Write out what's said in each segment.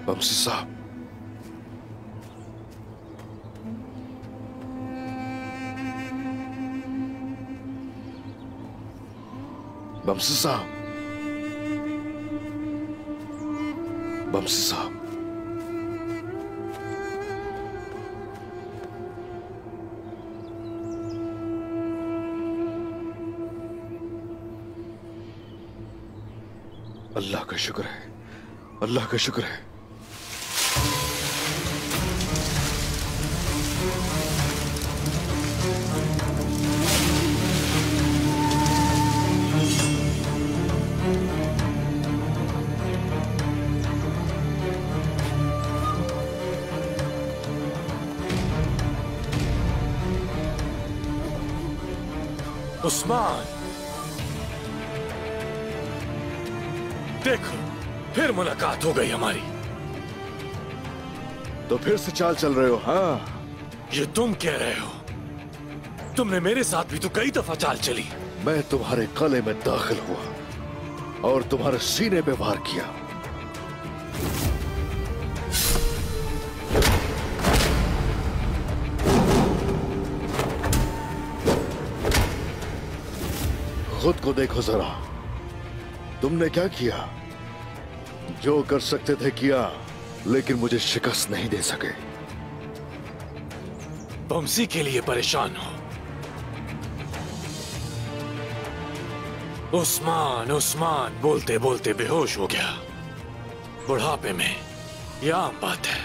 बमसी साहब, बमसी साहब, बमसी साहब, अल्लाह का शुक्र है, अल्लाह का शुक्र है। उस्मान, देखो फिर मुलाकात हो गई हमारी। तो फिर से चाल चल रहे हो? हाँ, ये तुम कह रहे हो? तुमने मेरे साथ भी तो कई दफा चाल चली। मैं तुम्हारे गले में दाखिल हुआ और तुम्हारे सीने पे वार किया। खुद को देखो जरा, तुमने क्या किया? जो कर सकते थे किया, लेकिन मुझे शिकस्त नहीं दे सके। बमसी के लिए परेशान हो? उस्मान उस्मान बोलते बोलते बेहोश हो गया। बुढ़ापे में यह आम बात है।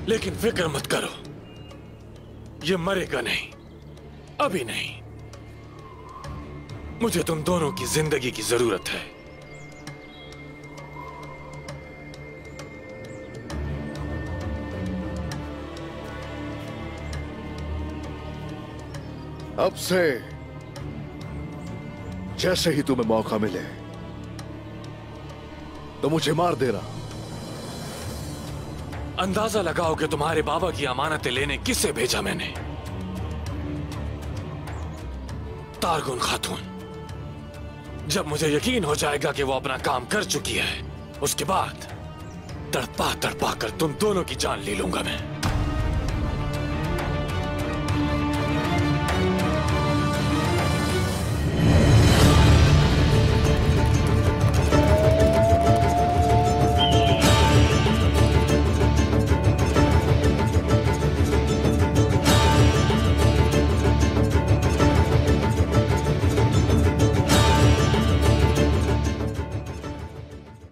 लेकिन फिक्र मत करो, ये मरेगा नहीं, अभी नहीं। मुझे तुम दोनों की जिंदगी की जरूरत है। अब से जैसे ही तुम्हें मौका मिले तो मुझे मार देना। अंदाजा लगाओ कि तुम्हारे बाबा की अमानतें लेने किसे भेजा मैंने? तारगुन खातून। जब मुझे यकीन हो जाएगा कि वो अपना काम कर चुकी है, उसके बाद तड़पा तड़पा कर तुम दोनों की जान ले लूंगा मैं।